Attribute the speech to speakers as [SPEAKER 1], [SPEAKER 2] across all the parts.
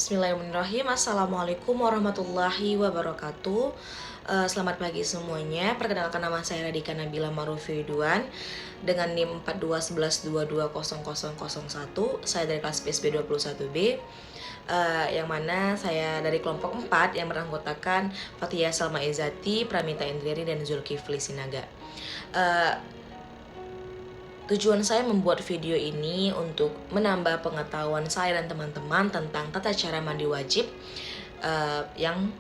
[SPEAKER 1] Bismillahirrahmanirrahim. Assalamualaikum warahmatullahi wabarakatuh. Selamat pagi semuanya. Perkenalkan, nama saya Radika Nabila Ma'ruf Ridwan dengan NIM 4211220001. Saya dari kelas PSB 21B. Yang mana saya dari kelompok 4 yang beranggotakan Fathia Salma Izati, Pramita Indriani, dan Zulkifli Sinaga. Tujuan saya membuat video ini untuk menambah pengetahuan saya dan teman-teman tentang tata cara mandi wajib yang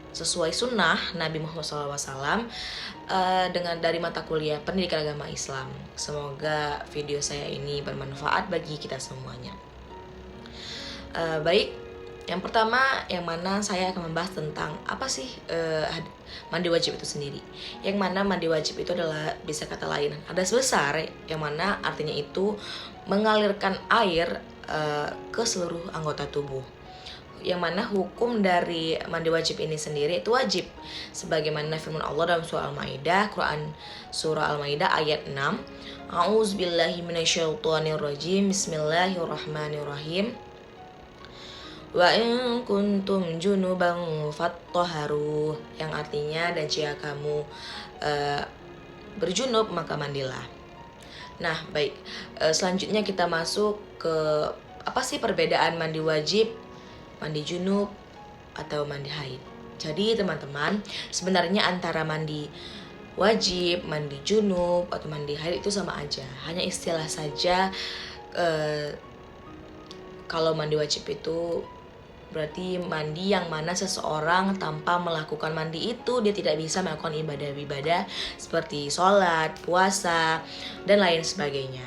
[SPEAKER 1] sesuai sunnah Nabi Muhammad SAW dengan dari mata kuliah pendidikan agama Islam. Semoga video saya ini bermanfaat bagi kita semuanya. Baik, yang pertama yang mana saya akan membahas tentang apa sih mandi wajib itu sendiri. Yang mana mandi wajib itu adalah, bisa kata lain, hadas besar, yang mana artinya itu mengalirkan air ke seluruh anggota tubuh. Yang mana hukum dari mandi wajib ini sendiri itu wajib, sebagaimana firman Allah dalam surah Al-Maidah, Quran surah Al-Maidah ayat 6. A'udzubillahi minasyaitonirrajim. Bismillahirrahmanirrahim. Wa in kuntum junuban fattahharu, yang artinya, dan jika kamu berjunub maka mandilah. Nah, baik. Selanjutnya kita masuk ke apa sih perbedaan mandi wajib, mandi junub, atau mandi haid. Jadi teman-teman, sebenarnya antara mandi wajib, mandi junub, atau mandi haid itu sama aja. Hanya istilah saja. Kalau mandi wajib itu berarti mandi yang mana seseorang tanpa melakukan mandi itu dia tidak bisa melakukan ibadah-ibadah seperti sholat, puasa, dan lain sebagainya.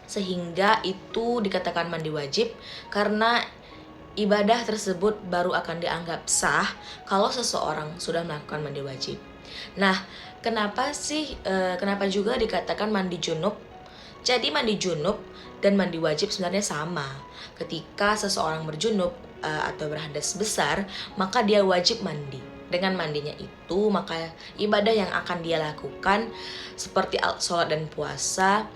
[SPEAKER 1] Sehingga itu dikatakan mandi wajib karena ibadah tersebut baru akan dianggap sah kalau seseorang sudah melakukan mandi wajib. Nah, kenapa juga dikatakan mandi junub? Jadi mandi junub dan mandi wajib sebenarnya sama. Ketika seseorang berjunub atau berhadas besar, maka dia wajib mandi. Dengan mandinya itu, maka ibadah yang akan dia lakukan seperti sholat dan puasa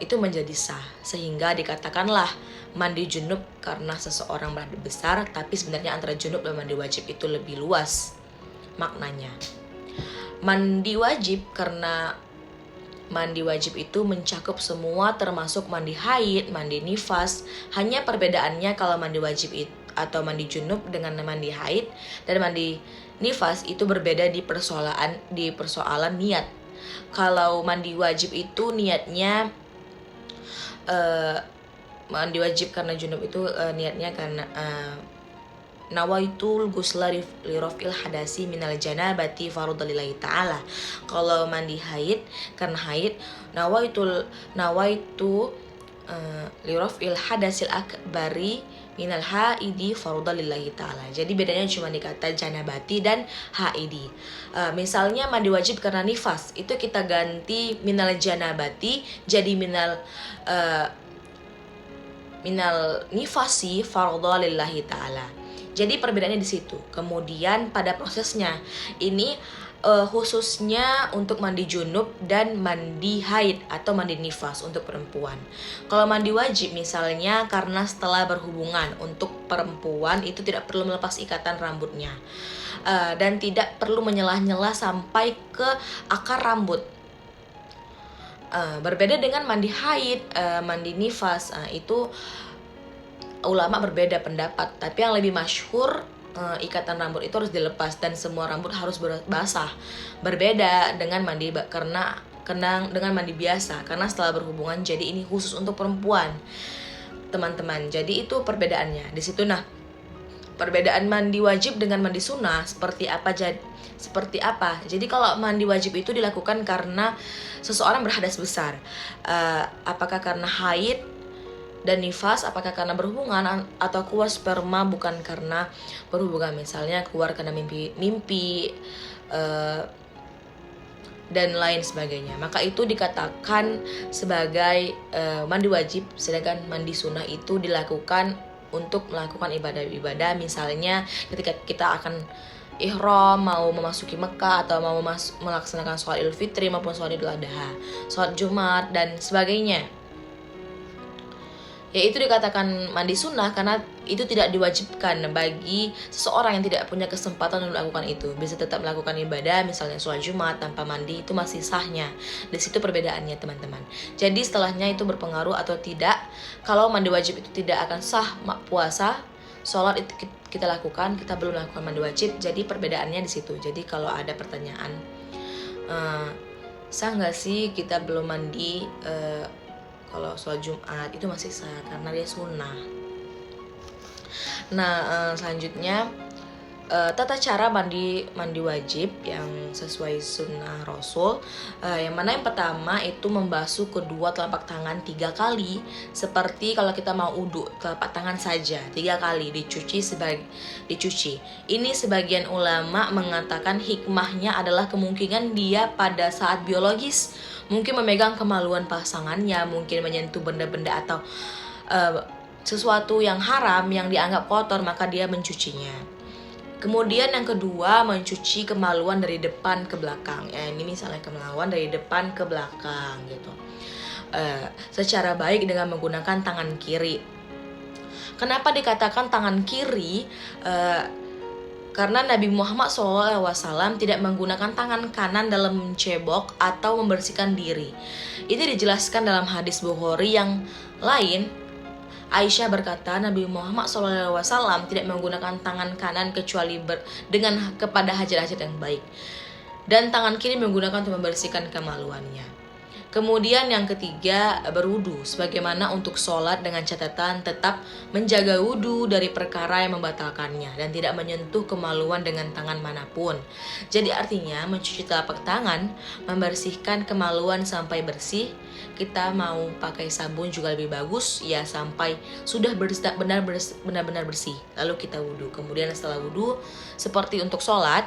[SPEAKER 1] itu menjadi sah. Sehingga dikatakanlah mandi junub karena seseorang berhadas besar, tapi sebenarnya antara junub dan mandi wajib itu lebih luas maknanya. Mandi wajib karena mandi wajib itu mencakup semua, termasuk mandi haid, mandi nifas. Hanya perbedaannya kalau mandi wajib atau mandi junub dengan mandi haid dan mandi nifas itu berbeda di persoalan niat. Kalau mandi wajib itu niatnya mandi wajib karena junub itu niatnya karena nawaitul ghusla lirafil hadasi minal janabati farudalillahi ta'ala. Kalau mandi haid karena haid, nawaitu lirafil hadasil akbari minal haidi farudalillahi ta'ala. Jadi bedanya cuma di kata janabati dan haidi. Misalnya mandi wajib karena nifas, itu kita ganti minal janabati jadi minal nifasi farudalillahi ta'ala. Jadi perbedaannya di situ. Kemudian pada prosesnya ini khususnya untuk mandi junub dan mandi haid atau mandi nifas untuk perempuan. Kalau mandi wajib misalnya karena setelah berhubungan, untuk perempuan itu tidak perlu melepas ikatan rambutnya dan tidak perlu menyelah-nyelah sampai ke akar rambut. Berbeda dengan mandi haid, mandi nifas, itu ulama berbeda pendapat, tapi yang lebih masyhur ikatan rambut itu harus dilepas dan semua rambut harus basah. Berbeda dengan mandi dengan mandi biasa, karena setelah berhubungan, jadi ini khusus untuk perempuan, teman-teman. Jadi itu perbedaannya di situ. Nah, perbedaan mandi wajib dengan mandi sunnah seperti apa? Jadi kalau mandi wajib itu dilakukan karena seseorang berhadas besar, apakah karena haid dan nifas, apakah karena berhubungan atau keluar sperma bukan karena berhubungan, misalnya keluar karena mimpi dan lain sebagainya, maka itu dikatakan sebagai mandi wajib. Sedangkan mandi sunnah itu dilakukan untuk melakukan ibadah-ibadah, misalnya ketika kita akan ihram, mau memasuki Mekah, atau mau melaksanakan sholat Idul Fitri maupun sholat Idul Adha, sholat Jumat, dan sebagainya. Yaitu dikatakan mandi sunnah karena itu tidak diwajibkan bagi seseorang yang tidak punya kesempatan untuk melakukan itu. Bisa tetap melakukan ibadah, misalnya sholat Jumat tanpa mandi, itu masih sahnya. Di situ perbedaannya teman-teman. Jadi setelahnya itu berpengaruh atau tidak. Kalau mandi wajib itu tidak akan sah puasa, sholat itu kita lakukan, kita belum melakukan mandi wajib. Jadi perbedaannya di situ. Jadi kalau ada pertanyaan, sah nggak sih kita belum mandi kalau sholat Jumat, itu masih sah karena dia sunnah. Nah, selanjutnya tata cara mandi wajib yang sesuai sunnah Rasul, yang mana yang pertama itu membasuh kedua telapak tangan 3 kali, seperti kalau kita mau uduk, telapak tangan saja 3 kali dicuci. Ini sebagian ulama mengatakan hikmahnya adalah kemungkinan dia pada saat biologis mungkin memegang kemaluan pasangannya, mungkin menyentuh benda-benda atau sesuatu yang haram yang dianggap kotor, maka dia mencucinya. Kemudian yang kedua, mencuci kemaluan dari depan ke belakang. Ya, ini misalnya kemaluan dari depan ke belakang gitu. Secara baik dengan menggunakan tangan kiri. Kenapa dikatakan tangan kiri? Karena Nabi Muhammad SAW tidak menggunakan tangan kanan dalam mencebok atau membersihkan diri. Ini dijelaskan dalam hadis Bukhari yang lain. Aisyah berkata, Nabi Muhammad SAW tidak menggunakan tangan kanan kecuali dengan kepada hajat-hajat yang baik, dan tangan kiri menggunakan untuk membersihkan kemaluannya. Kemudian yang ketiga, berwudu, sebagaimana untuk sholat dengan catatan tetap menjaga wudu dari perkara yang membatalkannya dan tidak menyentuh kemaluan dengan tangan manapun. Jadi artinya mencuci telapak tangan, membersihkan kemaluan sampai bersih. Kita mau pakai sabun juga lebih bagus ya, sampai sudah benar-benar bersih, lalu kita wudu. Kemudian setelah wudu, seperti untuk sholat,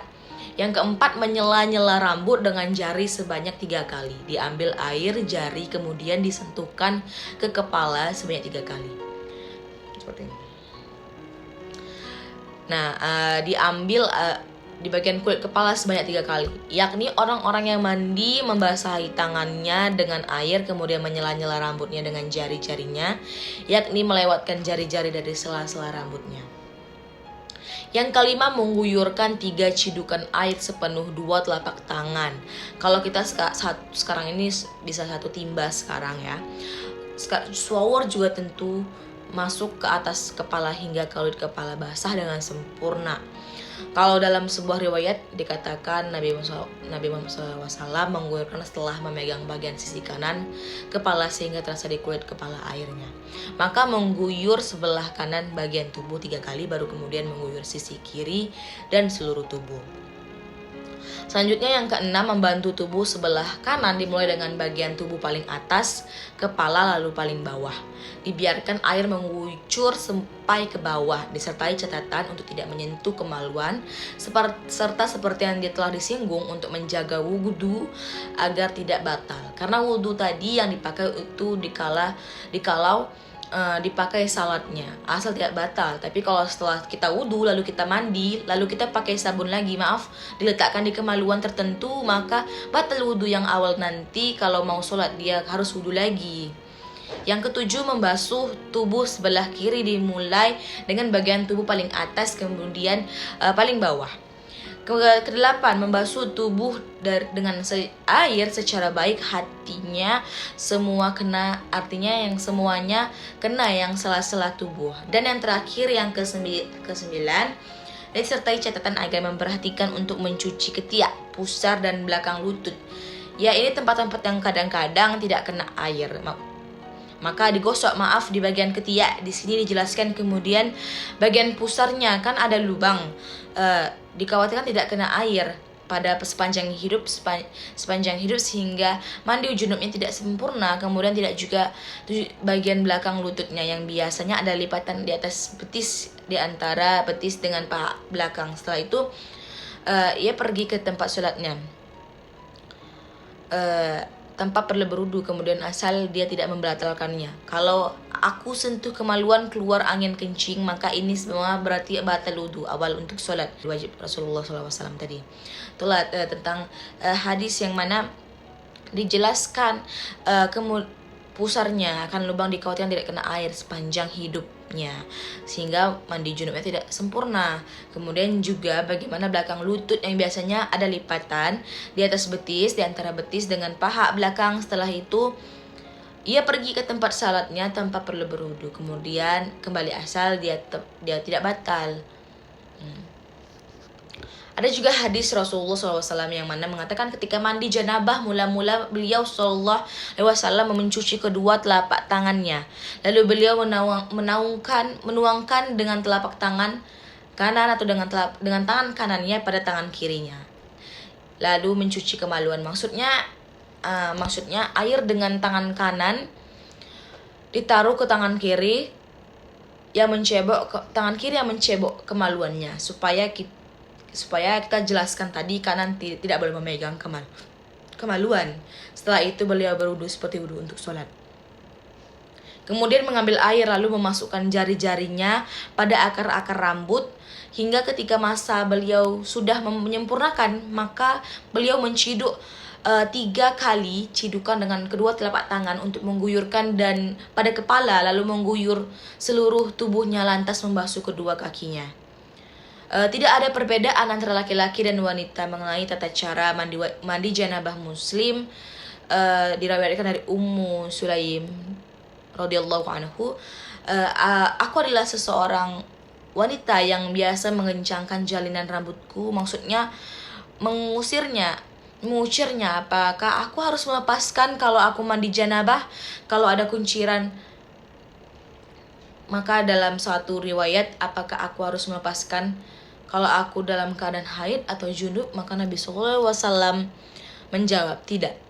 [SPEAKER 1] yang keempat, menyela-nyela rambut dengan jari sebanyak 3 kali. Diambil air jari kemudian disentuhkan ke kepala sebanyak 3 kali. Seperti ini. Nah, diambil di bagian kulit kepala sebanyak 3 kali. Yakni orang-orang yang mandi membasahi tangannya dengan air kemudian menyela-nyela rambutnya dengan jari-jarinya, yakni melewatkan jari-jari dari sela-sela rambutnya. Yang kelima, mengguyurkan 3 cidukan air sepenuh 2 telapak tangan. Kalau kita sekarang ini bisa 1 timba sekarang ya. Shower juga tentu masuk ke atas kepala hingga kulit kepala basah dengan sempurna. Kalau dalam sebuah riwayat dikatakan Nabi Muhammad SAW mengguyurkan setelah memegang bagian sisi kanan kepala sehingga terasa di kulit kepala airnya. Maka mengguyur sebelah kanan bagian tubuh 3 kali, baru kemudian mengguyur sisi kiri dan seluruh tubuh. Selanjutnya yang keenam, membantu tubuh sebelah kanan dimulai dengan bagian tubuh paling atas, kepala lalu paling bawah. Dibiarkan air mengucur sampai ke bawah, disertai catatan untuk tidak menyentuh kemaluan, serta seperti yang telah disinggung untuk menjaga wudu agar tidak batal. Karena wudu tadi yang dipakai itu dikalau dipakai salatnya, asal tidak batal. Tapi kalau setelah kita wudu lalu kita mandi lalu kita pakai sabun lagi, diletakkan di kemaluan tertentu, maka batal wudu yang awal. Nanti kalau mau sholat dia harus wudu lagi. Yang ketujuh, membasuh tubuh sebelah kiri dimulai dengan bagian tubuh paling atas kemudian paling bawah. Kedelapan, membasuh tubuh dengan air secara baik, artinya yang semuanya kena yang sela-sela tubuh. Dan yang terakhir yang kesembilan, disertai catatan agar memperhatikan untuk mencuci ketiak, pusar dan belakang lutut. Ya, ini tempat-tempat yang kadang-kadang tidak kena air. Maka digosok di bagian ketiak. Di sini dijelaskan kemudian bagian pusarnya kan ada lubang. Dikhawatirkan tidak kena air pada sepanjang hidup sehingga mandi junubnya tidak sempurna. Kemudian tidak juga bagian belakang lututnya yang biasanya ada lipatan di atas betis, di antara betis dengan paha belakang. Setelah itu ia pergi ke tempat sholatnya tanpa perlu berwudu, kemudian asal dia tidak membatalkannya. Kalau aku sentuh kemaluan keluar angin kencing, maka ini semua berarti batal wudu awal untuk sholat wajib Rasulullah SAW tadi. Itulah tentang hadis yang mana dijelaskan pusarnya akan lubang di kawat yang tidak kena air sepanjang hidupnya, sehingga mandi junubnya tidak sempurna. Kemudian juga bagaimana belakang lutut yang biasanya ada lipatan di atas betis, di antara betis dengan paha belakang. Setelah itu ia pergi ke tempat salatnya tanpa perlu berwudu. Kemudian kembali asal dia tidak batal. Ada juga hadis Rasulullah SAW yang mana mengatakan ketika mandi janabah mula-mula beliau SAW mencuci kedua telapak tangannya. Lalu beliau menuangkan dengan telapak tangan kanan atau dengan tangan kanannya pada tangan kirinya. Lalu mencuci kemaluan. Maksudnya air dengan tangan kanan ditaruh ke tangan kiri yang tangan kiri yang mencebok kemaluannya, supaya kita jelaskan tadi kanan tidak boleh memegang kemaluan. Setelah itu beliau berwudu seperti wudu untuk sholat. Kemudian mengambil air lalu memasukkan jari-jarinya pada akar-akar rambut hingga ketika masa beliau sudah menyempurnakan, maka beliau menciduk 3 kali cidukan dengan kedua telapak tangan untuk mengguyurkan dan pada kepala, lalu mengguyur seluruh tubuhnya lantas membasuh kedua kakinya. Tidak ada perbedaan antara laki-laki dan wanita mengenai tata cara mandi janabah muslim. Diriwayatkan dari Ummu Sulaim radhiyallahu anhu, aku adalah seseorang wanita yang biasa mengencangkan jalinan rambutku, maksudnya mengucirnya, apakah aku harus melepaskan kalau aku mandi janabah kalau ada kunciran? Maka dalam suatu riwayat, apakah aku harus melepaskan kalau aku dalam keadaan haid atau junub? Maka Nabi SAW menjawab, tidak.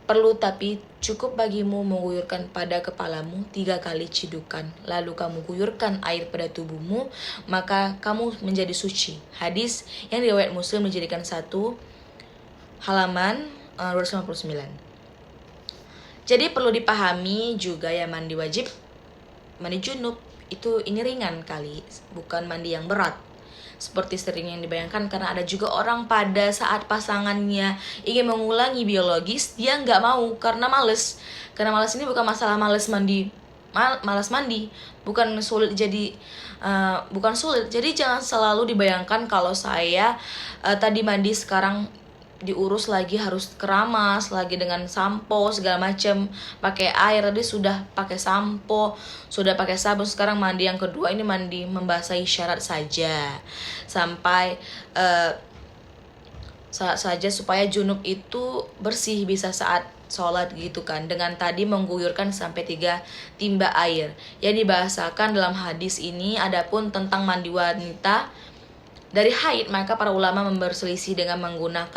[SPEAKER 1] Perlu tapi cukup bagimu mengguyurkan pada kepalamu 3 kali cidukan, lalu kamu guyurkan air pada tubuhmu, maka kamu menjadi suci. Hadis yang riwayat Muslim menjadikan 1 halaman 259. Jadi perlu dipahami juga ya, mandi junub ini ringan kali, bukan mandi yang berat seperti sering yang dibayangkan, karena ada juga orang pada saat pasangannya ingin mengulangi biologis, dia nggak mau karena males. Karena males ini bukan masalah malas mandi, bukan sulit. Jadi jangan selalu dibayangkan kalau saya tadi mandi sekarang diurus lagi harus keramas lagi dengan sampo segala macam, pakai air tadi sudah pakai sampo, sudah pakai sabun, sekarang mandi yang kedua ini mandi membasahi syarat saja sampai saja supaya junub itu bersih bisa saat sholat gitu kan, dengan tadi mengguyurkan sampai 3 timba air yang dibahasakan dalam hadis ini. Adapun tentang mandi wanita dari haid, maka para ulama berselisih dengan menggunakan